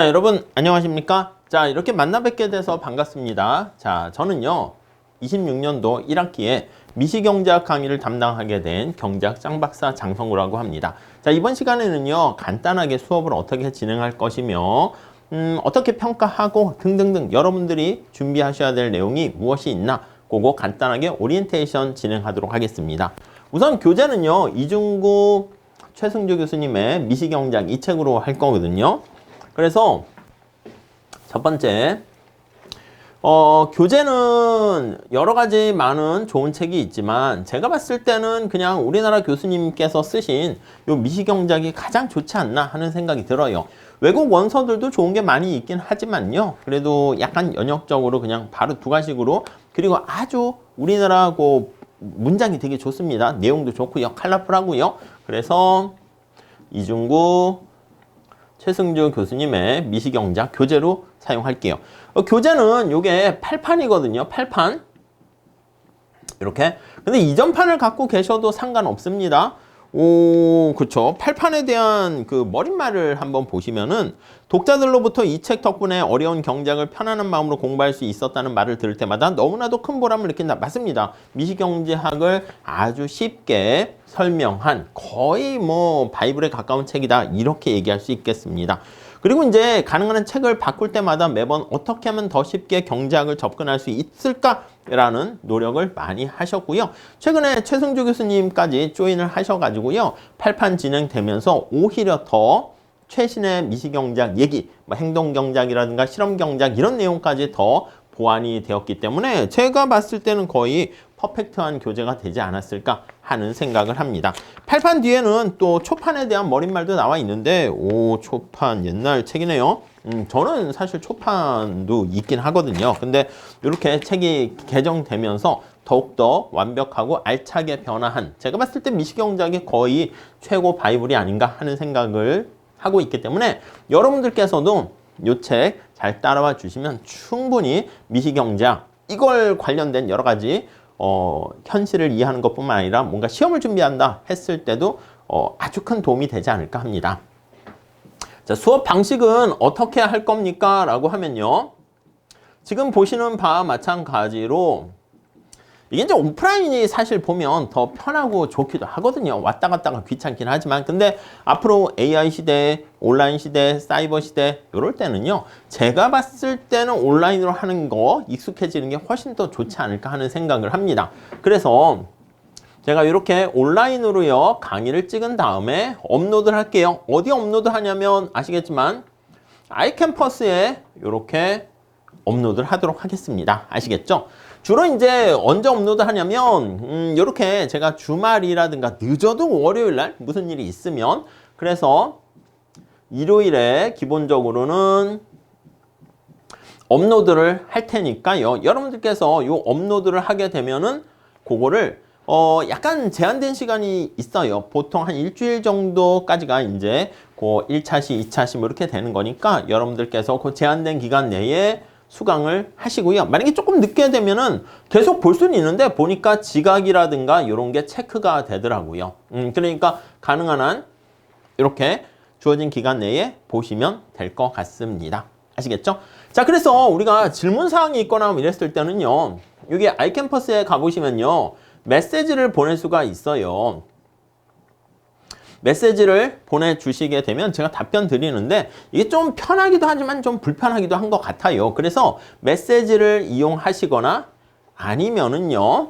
자, 여러분 안녕하십니까? 자, 이렇게 만나 뵙게 돼서 반갑습니다. 자, 저는요 26년도 1학기에 미시경제학 강의를 담당하게 된 경제학 짱박사 장성우라고 합니다. 자, 이번 시간에는요 간단하게 수업을 어떻게 진행할 것이며 어떻게 평가하고 등등등 여러분들이 준비하셔야 될 내용이 무엇이 있나 그거 간단하게 오리엔테이션 진행하도록 하겠습니다. 우선 교재는요 이중구 최승주 교수님의 미시경제학 이 책으로 할 거거든요. 그래서 첫 번째 교재는 여러 가지 많은 좋은 책이 있지만 제가 봤을 때는 그냥 우리나라 교수님께서 쓰신 요 미시경제학이 가장 좋지 않나 하는 생각이 들어요. 외국 원서들도 좋은 게 많이 있긴 하지만요. 그래도 약간 연역적으로 그냥 바로 두 가지로 그리고 아주 우리나라하고 문장이 되게 좋습니다. 내용도 좋고요. 컬러풀하고요. 그래서 이중구 최승주 교수님의 미시경제학 교재로 사용할게요. 교재는 요게 8판이거든요. 8판. 이렇게. 근데 이전판을 갖고 계셔도 상관없습니다. 오, 그쵸. 8판에 대한 그 머릿말을 한번 보시면은 독자들로부터 이 책 덕분에 어려운 경제학을 편안한 마음으로 공부할 수 있었다는 말을 들을 때마다 너무나도 큰 보람을 느낀다. 맞습니다. 미시경제학을 아주 쉽게 설명한 거의 뭐 바이블에 가까운 책이다. 이렇게 얘기할 수 있겠습니다. 그리고 이제 가능한 한 책을 바꿀 때마다 매번 어떻게 하면 더 쉽게 경제학을 접근할 수 있을까라는 노력을 많이 하셨고요. 최근에 최승주 교수님까지 조인을 하셔가지고요. 8판 진행되면서 오히려 더 최신의 미시경제학 얘기, 뭐 행동경제학이라든가 실험경제학 이런 내용까지 더 보완이 되었기 때문에 제가 봤을 때는 거의 퍼펙트한 교재가 되지 않았을까 하는 생각을 합니다. 8판 뒤에는 또 초판에 대한 머릿말도 나와 있는데 오, 초판 옛날 책이네요. 저는 사실 초판도 있긴 하거든요. 근데 이렇게 책이 개정되면서 더욱더 완벽하고 알차게 변화한 제가 봤을 때 미시경제학이 거의 최고 바이블이 아닌가 하는 생각을 하고 있기 때문에 여러분들께서도 이 책 잘 따라와 주시면 충분히 미시경제학 이걸 관련된 여러 가지 현실을 이해하는 것뿐만 아니라 뭔가 시험을 준비한다 했을 때도 아주 큰 도움이 되지 않을까 합니다. 자, 수업 방식은 어떻게 할 겁니까? 라고 하면요. 지금 보시는 바와 마찬가지로 이게 이제 오프라인이 사실 보면 더 편하고 좋기도 하거든요. 왔다 갔다가 귀찮긴 하지만 근데 앞으로 AI 시대, 온라인 시대, 사이버 시대 이럴 때는요. 제가 봤을 때는 온라인으로 하는 거 익숙해지는 게 훨씬 더 좋지 않을까 하는 생각을 합니다. 그래서 제가 이렇게 온라인으로요. 강의를 찍은 다음에 업로드를 할게요. 어디 업로드 하냐면 아시겠지만 아이캠퍼스에 이렇게 업로드를 하도록 하겠습니다. 아시겠죠? 주로 이제 언제 업로드 하냐면 이렇게 제가 주말이라든가 늦어도 월요일날 무슨 일이 있으면 그래서 일요일에 기본적으로는 업로드를 할 테니까요. 여러분들께서 이 업로드를 하게 되면은 그거를 약간 제한된 시간이 있어요. 보통 한 일주일 정도까지가 이제 그 1차시, 2차시 뭐 이렇게 되는 거니까 여러분들께서 그 제한된 기간 내에 수강을 하시고요. 만약에 조금 늦게 되면은 계속 볼 수는 있는데 보니까 지각이라든가 이런 게 체크가 되더라고요. 그러니까 가능한 한 이렇게 주어진 기간 내에 보시면 될 것 같습니다. 아시겠죠? 자, 그래서 우리가 질문사항이 있거나 이랬을 때는요. 여기 아이캠퍼스에 가보시면요. 메시지를 보낼 수가 있어요. 메시지를 보내주시게 되면 제가 답변 드리는데 이게 좀 편하기도 하지만 좀 불편하기도 한 것 같아요. 그래서 메시지를 이용하시거나 아니면은요,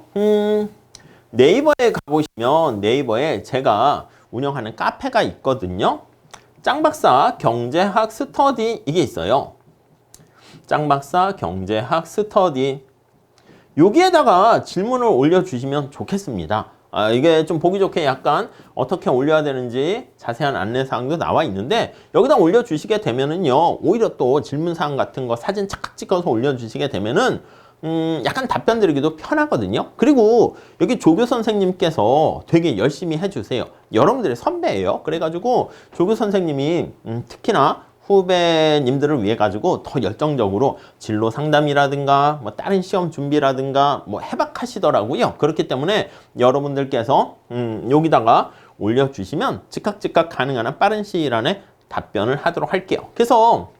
네이버에 가보시면 네이버에 제가 운영하는 카페가 있거든요. 짱박사 경제학 스터디 이게 있어요. 짱박사 경제학 스터디 여기에다가 질문을 올려주시면 좋겠습니다. 이게 좀 보기 좋게 약간 어떻게 올려야 되는지 자세한 안내사항도 나와 있는데 여기다 올려주시게 되면은요 오히려 또 질문사항 같은 거 사진 착각 찍어서 올려주시게 되면은 약간 답변 드리기도 편하거든요. 그리고 여기 조교 선생님께서 되게 열심히 해주세요. 여러분들의 선배예요. 그래가지고 조교 선생님이 특히나 후배님들을 위해 가지고 더 열정적으로 진로 상담이라든가 뭐 다른 시험 준비라든가 뭐 해박하시더라고요. 그렇기 때문에 여러분들께서 여기다가 올려주시면 즉각 가능한 한 빠른 시일 안에 답변을 하도록 할게요. 그래서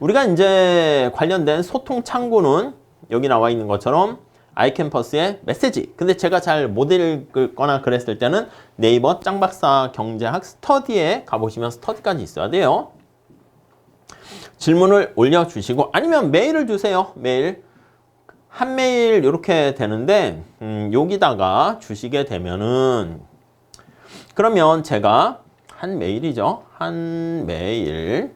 우리가 이제 관련된 소통 창구는 여기 나와 있는 것처럼 아이캠퍼스의 메시지. 근데 제가 잘 못 읽거나 그랬을 때는 네이버 짱박사 경제학 스터디에 가보시면 스터디까지 있어야 돼요. 질문을 올려주시고 아니면 메일을 주세요. 메일. 한 메일 이렇게 되는데 여기다가 주시게 되면은 그러면 제가 한 메일이죠. 한 메일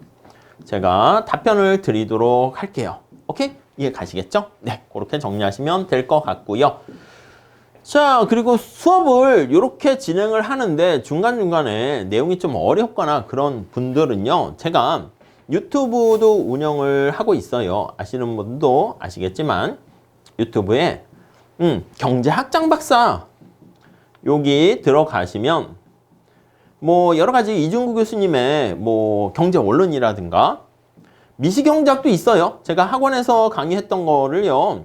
제가 답변을 드리도록 할게요. 오케이? 이해 가시겠죠? 네, 그렇게 정리하시면 될 것 같고요. 자, 그리고 수업을 이렇게 진행을 하는데 중간중간에 내용이 좀 어렵거나 그런 분들은요. 제가 유튜브도 운영을 하고 있어요. 아시는 분도 아시겠지만 유튜브에 경제학 짱박사 여기 들어가시면 뭐 여러 가지 이중구 교수님의 뭐 경제 원론이라든가 미시경제학도 있어요. 제가 학원에서 강의했던 거를요.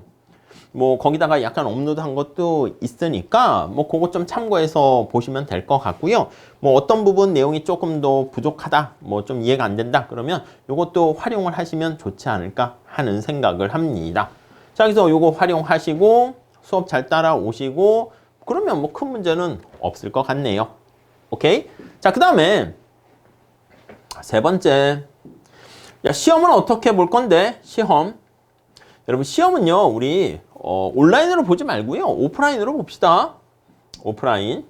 뭐 거기다가 약간 업로드한 것도 있으니까 뭐 그거 좀 참고해서 보시면 될 것 같고요. 뭐 어떤 부분 내용이 조금 더 부족하다, 뭐 좀 이해가 안 된다 그러면 요것도 활용을 하시면 좋지 않을까 하는 생각을 합니다. 자, 그래서 요거 활용하시고 수업 잘 따라오시고 그러면 뭐 큰 문제는 없을 것 같네요. 오케이? 자, 그 다음에 세 번째. 야, 시험은 어떻게 볼 건데? 시험. 여러분, 시험은요, 우리 온라인으로 보지 말고요. 오프라인으로 봅시다. 오프라인.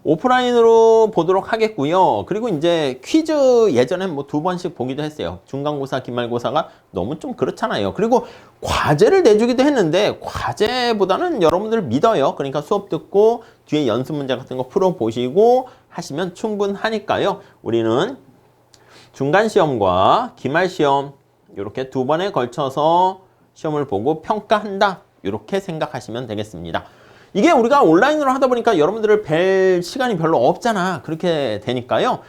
오프라인으로 보도록 하겠고요. 그리고 이제 퀴즈 예전에 뭐 2번씩 보기도 했어요. 중간고사, 기말고사가 너무 좀 그렇잖아요. 그리고 과제를 내주기도 했는데 과제보다는 여러분들 믿어요. 그러니까 수업 듣고 뒤에 연습 문제 같은 거 풀어보시고 하시면 충분하니까요. 우리는 중간시험과 기말시험 이렇게 2번에 걸쳐서 시험을 보고 평가한다. 이렇게 생각하시면 되겠습니다. 이게 우리가 온라인으로 하다 보니까 여러분들을 뵐 시간이 별로 없잖아. 그렇게 되니까요.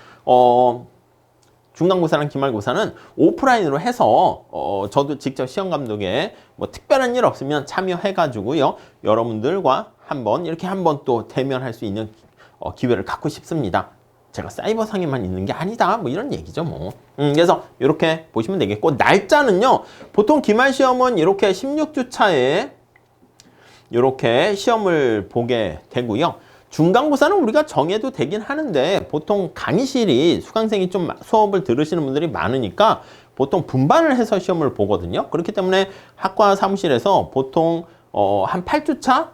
중간고사랑 기말고사는 오프라인으로 해서 저도 직접 시험감독에 뭐 특별한 일 없으면 참여해가지고요. 여러분들과 이렇게 한번 또 대면할 수 있는 기회를 갖고 싶습니다. 제가 사이버상에만 있는 게 아니다. 뭐 이런 얘기죠, 뭐. 그래서 이렇게 보시면 되겠고, 날짜는요. 보통 기말시험은 이렇게 16주 차에 이렇게 시험을 보게 되고요. 중간고사는 우리가 정해도 되긴 하는데 보통 강의실이 수강생이 좀 수업을 들으시는 분들이 많으니까 보통 분반을 해서 시험을 보거든요. 그렇기 때문에 학과 사무실에서 보통 한 8주 차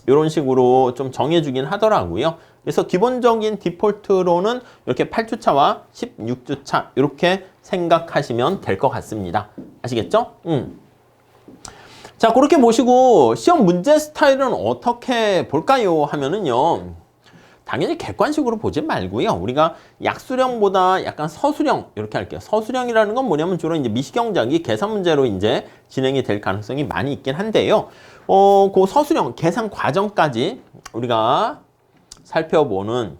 이런 식으로 좀 정해주긴 하더라고요. 그래서 기본적인 디폴트로는 이렇게 8주 차와 16주 차 이렇게 생각하시면 될 것 같습니다. 아시겠죠? 자, 그렇게 보시고 시험 문제 스타일은 어떻게 볼까요? 하면은요. 당연히 객관식으로 보지 말고요. 우리가 약수령보다 약간 서술형 이렇게 할게요. 서술형이라는 건 뭐냐면 주로 이제 미시경제학이 계산 문제로 이제 진행이 될 가능성이 많이 있긴 한데요. 그 서술형 계산 과정까지 우리가 살펴보는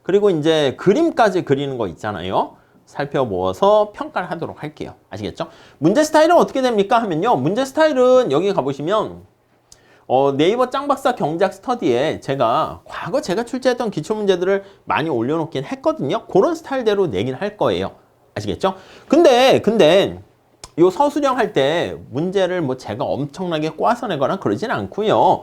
그리고 이제 그림까지 그리는 거 있잖아요. 살펴보아서 평가를 하도록 할게요. 아시겠죠? 문제 스타일은 어떻게 됩니까? 하면요. 문제 스타일은 여기 가보시면 네이버 짱박사 경제학 스터디에 제가 과거 제가 출제했던 기출문제들을 많이 올려놓긴 했거든요. 그런 스타일대로 내긴 할 거예요. 아시겠죠? 근데 요 서술형 할 때 문제를 뭐 제가 엄청나게 꽈서 내거나 그러진 않고요.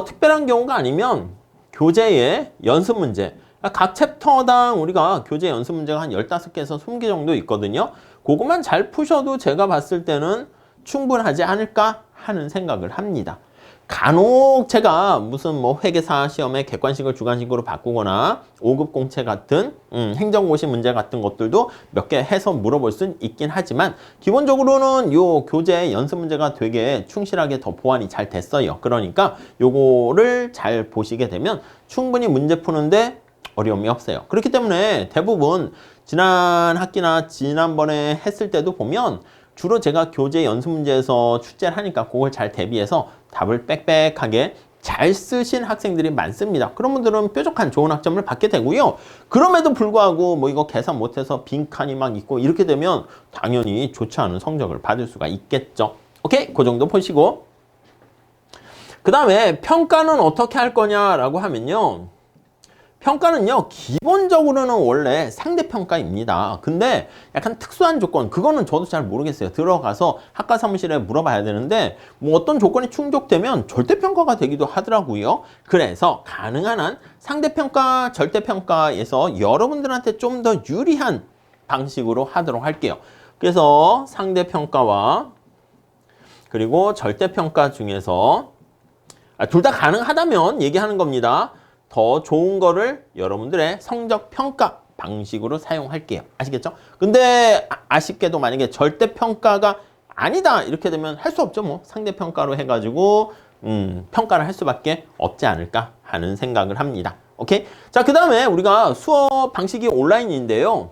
특별한 경우가 아니면 교재의 연습 문제 각 챕터당 우리가 교재 연습 문제가 한 15개에서 20개 정도 있거든요. 그것만 잘 푸셔도 제가 봤을 때는 충분하지 않을까 하는 생각을 합니다. 간혹 제가 무슨 뭐 회계사 시험에 객관식을 주관식으로 바꾸거나 5급 공채 같은 행정고시 문제 같은 것들도 몇 개 해서 물어볼 수 있긴 하지만 기본적으로는 요 교재 연습 문제가 되게 충실하게 더 보완이 잘 됐어요. 그러니까 요거를 잘 보시게 되면 충분히 문제 푸는데 어려움이 없어요. 그렇기 때문에 대부분 지난 학기나 지난번에 했을 때도 보면 주로 제가 교재 연습 문제에서 출제를 하니까 그걸 잘 대비해서 답을 빽빽하게 잘 쓰신 학생들이 많습니다. 그런 분들은 뾰족한 좋은 학점을 받게 되고요. 그럼에도 불구하고 뭐 이거 계산 못해서 빈칸이 막 있고 이렇게 되면 당연히 좋지 않은 성적을 받을 수가 있겠죠. 오케이? 그 정도 보시고 그 다음에 평가는 어떻게 할 거냐라고 하면요. 평가는요, 기본적으로는 원래 상대평가입니다. 근데 약간 특수한 조건, 그거는 저도 잘 모르겠어요. 들어가서 학과 사무실에 물어봐야 되는데, 뭐 어떤 조건이 충족되면 절대평가가 되기도 하더라고요. 그래서 가능한 한 상대평가, 절대평가에서 여러분들한테 좀 더 유리한 방식으로 하도록 할게요. 그래서 상대평가와 그리고 절대평가 중에서 둘 다 가능하다면 얘기하는 겁니다. 더 좋은 거를 여러분들의 성적 평가 방식으로 사용할게요. 아시겠죠? 근데 아쉽게도 만약에 절대평가가 아니다 이렇게 되면 할 수 없죠. 뭐 상대평가로 해가지고 평가를 할 수밖에 없지 않을까 하는 생각을 합니다. 오케이? 자, 그 다음에 우리가 수업 방식이 온라인인데요.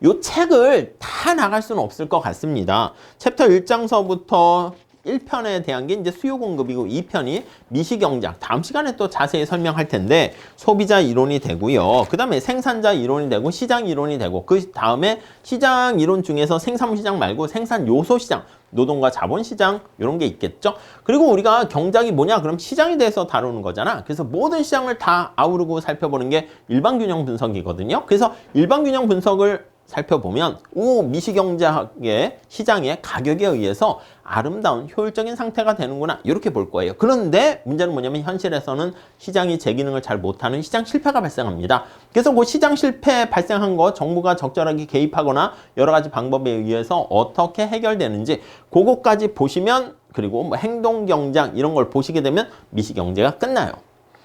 요 책을 다 나갈 수는 없을 것 같습니다. 챕터 1장서부터 1편에 대한 게 이제 수요 공급이고 2편이 미시경제학. 다음 시간에 또 자세히 설명할 텐데 소비자 이론이 되고요. 그 다음에 생산자 이론이 되고 시장 이론이 되고 그 다음에 시장 이론 중에서 생산물 시장 말고 생산 요소 시장, 노동과 자본 시장 이런 게 있겠죠. 그리고 우리가 경제학이 뭐냐? 그럼 시장에 대해서 다루는 거잖아. 그래서 모든 시장을 다 아우르고 살펴보는 게 일반균형 분석이거든요. 그래서 일반균형 분석을 살펴보면 미시경제학의 시장의 가격에 의해서 아름다운 효율적인 상태가 되는구나 이렇게 볼 거예요. 그런데 문제는 뭐냐면 현실에서는 시장이 제 기능을 잘 못하는 시장 실패가 발생합니다. 그래서 그 시장 실패 발생한 거 정부가 적절하게 개입하거나 여러 가지 방법에 의해서 어떻게 해결되는지 그거까지 보시면, 그리고 뭐 행동경제학 이런 걸 보시게 되면 미시경제가 끝나요.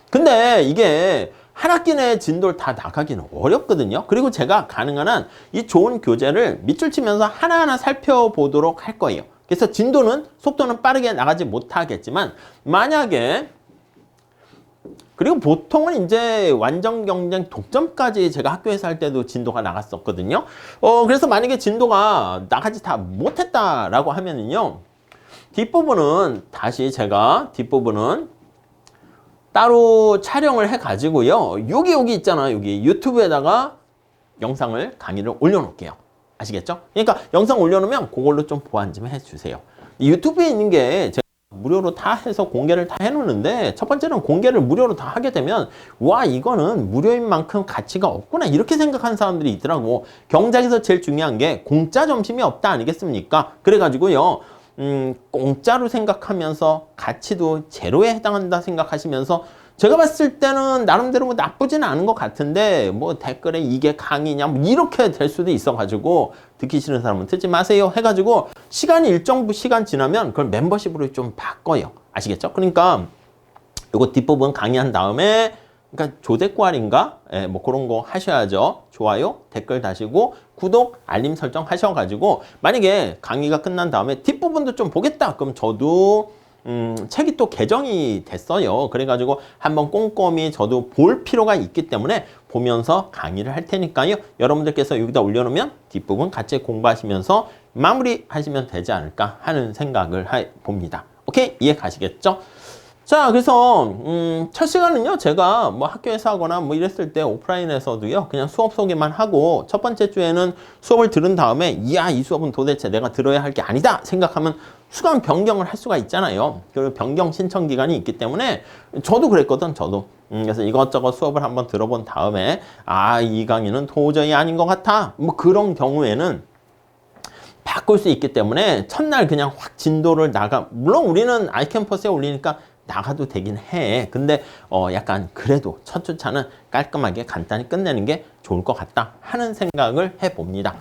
근데 이게 한 학기 내에 진도를 다 나가기는 어렵거든요. 그리고 제가 가능한 한 이 좋은 교재를 밑줄 치면서 하나하나 살펴보도록 할 거예요. 그래서 진도는, 속도는 빠르게 나가지 못하겠지만 만약에, 그리고 보통은 이제 완전 경쟁 독점까지 제가 학교에서 할 때도 진도가 나갔었거든요. 그래서 만약에 진도가 나가지 다 못했다라고 하면은요, 뒷부분은 다시 제가 따로 촬영을 해가지고요. 여기 있잖아. 여기 유튜브에다가 영상을, 강의를 올려놓을게요. 아시겠죠? 그러니까 영상 올려놓으면 그걸로 좀 보완 좀 해주세요. 유튜브에 있는 게 제가 무료로 다 해서 공개를 다 해놓는데, 첫 번째는 공개를 무료로 다 하게 되면 와, 이거는 무료인 만큼 가치가 없구나 이렇게 생각하는 사람들이 있더라고. 경작에서 제일 중요한 게 공짜 점심이 없다 아니겠습니까? 그래가지고요. 공짜로 생각하면서 가치도 제로에 해당한다 생각하시면서, 제가 봤을 때는 나름대로 뭐 나쁘지는 않은 것 같은데 뭐 댓글에 이게 강의냐 뭐 이렇게 될 수도 있어가지고 듣기 싫은 사람은 듣지 마세요 해가지고 시간이 일정 시간 지나면 그걸 멤버십으로 좀 바꿔요. 아시겠죠? 그러니까 요거 뒷부분 강의한 다음에, 그러니까 조댓구알인가? 예, 뭐 그런 거 하셔야죠. 좋아요, 댓글 다시고 구독, 알림 설정 하셔가지고 만약에 강의가 끝난 다음에 뒷부분도 좀 보겠다. 그럼 저도 책이 또 개정이 됐어요. 그래가지고 한번 꼼꼼히 저도 볼 필요가 있기 때문에 보면서 강의를 할 테니까요. 여러분들께서 여기다 올려놓으면 뒷부분 같이 공부하시면서 마무리 하시면 되지 않을까 하는 생각을 봅니다. 오케이? 이해 가시겠죠? 자, 그래서 첫 시간은요, 제가 뭐 학교에서 하거나 뭐 이랬을 때 오프라인에서도요, 그냥 수업 소개만 하고, 첫 번째 주에는 수업을 들은 다음에 이야, 이 수업은 도대체 내가 들어야 할 게 아니다 생각하면 수강 변경을 할 수가 있잖아요. 그 변경 신청 기간이 있기 때문에 저도 그랬거든. 저도. 그래서 이것저것 수업을 한번 들어본 다음에 이 강의는 도저히 아닌 것 같아, 뭐 그런 경우에는 바꿀 수 있기 때문에 첫날 그냥 확 진도를 물론 우리는 아이캠퍼스에 올리니까 나가도 되긴 해. 근데 약간 그래도 첫 주차는 깔끔하게 간단히 끝내는 게 좋을 것 같다 하는 생각을 해봅니다.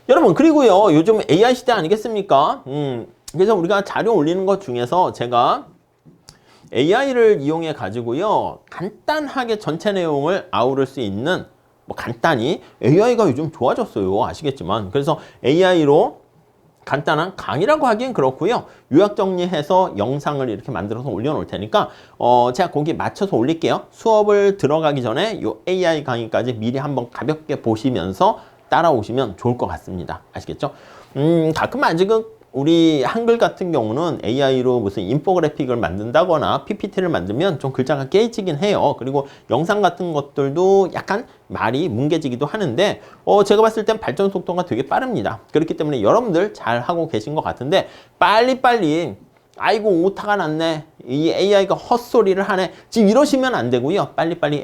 여러분, 그리고요, 요즘 AI 시대 아니겠습니까? 그래서 우리가 자료 올리는 것 중에서 제가 AI를 이용해 가지고요, 간단하게 전체 내용을 아우를 수 있는, 뭐 간단히 AI가 요즘 좋아졌어요. 아시겠지만. 그래서 AI로 간단한 강의라고 하기엔 그렇고요. 요약 정리해서 영상을 이렇게 만들어서 올려놓을 테니까 제가 거기에 맞춰서 올릴게요. 수업을 들어가기 전에 요 AI 강의까지 미리 한번 가볍게 보시면서 따라오시면 좋을 것 같습니다. 아시겠죠? 가끔 아직은 우리 한글 같은 경우는 AI로 무슨 인포그래픽을 만든다거나 PPT를 만들면 좀 글자가 깨지긴 해요. 그리고 영상 같은 것들도 약간 말이 뭉개지기도 하는데 제가 봤을 땐 발전 속도가 되게 빠릅니다. 그렇기 때문에 여러분들 잘 하고 계신 것 같은데 빨리빨리 아이고 오타가 났네. 이 AI가 헛소리를 하네. 지금 이러시면 안 되고요. 빨리빨리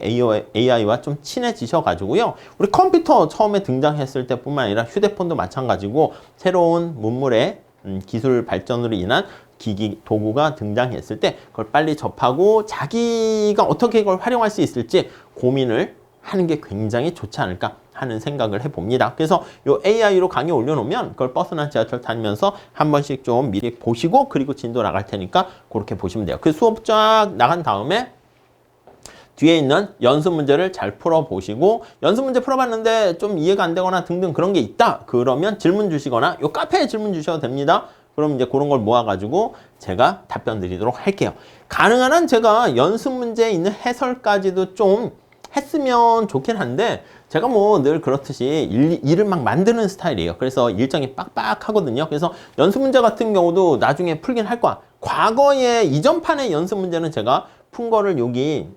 AI와 좀 친해지셔가지고요. 우리 컴퓨터 처음에 등장했을 때뿐만 아니라 휴대폰도 마찬가지고 새로운 문물의 기술 발전으로 인한 기기, 도구가 등장했을 때 그걸 빨리 접하고 자기가 어떻게 이걸 활용할 수 있을지 고민을 하는 게 굉장히 좋지 않을까 하는 생각을 해봅니다. 그래서 요 AI로 강의 올려놓으면 그걸 버스나 지하철 타면서 한 번씩 좀 미리 보시고 그리고 진도 나갈 테니까 그렇게 보시면 돼요. 그 수업 쫙 나간 다음에 뒤에 있는 연습 문제를 잘 풀어보시고 연습 문제 풀어봤는데 좀 이해가 안 되거나 등등 그런 게 있다. 그러면 질문 주시거나 요 카페에 질문 주셔도 됩니다. 그럼 이제 그런 걸 모아가지고 제가 답변 드리도록 할게요. 가능한 한 제가 연습 문제에 있는 해설까지도 좀 했으면 좋긴 한데 제가 뭐 늘 그렇듯이 일을 막 만드는 스타일이에요. 그래서 일정이 빡빡하거든요. 그래서 연습 문제 같은 경우도 나중에 풀긴 할 거야. 과거에 이전판의 연습 문제는 제가 푼 거를 여기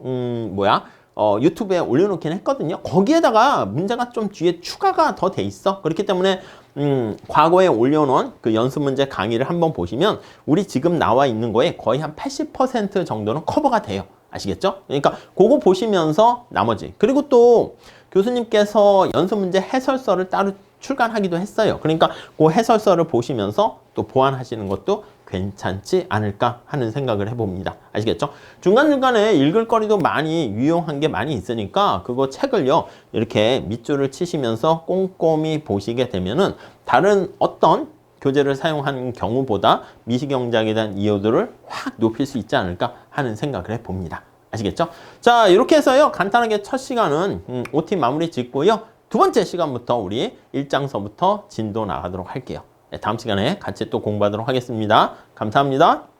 유튜브에 올려놓긴 했거든요. 거기에다가 문제가 좀 뒤에 추가가 더 돼 있어. 그렇기 때문에 과거에 올려놓은 그 연습 문제 강의를 한번 보시면 우리 지금 나와 있는 거에 거의 한 80% 정도는 커버가 돼요. 아시겠죠? 그러니까 그거 보시면서 나머지 그리고 또 교수님께서 연습 문제 해설서를 따로 출간하기도 했어요. 그러니까 그 해설서를 보시면서 또 보완하시는 것도 괜찮지 않을까 하는 생각을 해봅니다. 아시겠죠? 중간중간에 읽을 거리도 많이 유용한 게 많이 있으니까 그거 책을요 이렇게 밑줄을 치시면서 꼼꼼히 보시게 되면은 다른 어떤 교재를 사용하는 경우보다 미시경제학에 대한 이해도를 확 높일 수 있지 않을까 하는 생각을 해봅니다. 아시겠죠? 자, 이렇게 해서요 간단하게 첫 시간은 OT 마무리 짓고요. 두 번째 시간부터 우리 1장서부터 진도 나가도록 할게요. 네, 다음 시간에 같이 또 공부하도록 하겠습니다. 감사합니다.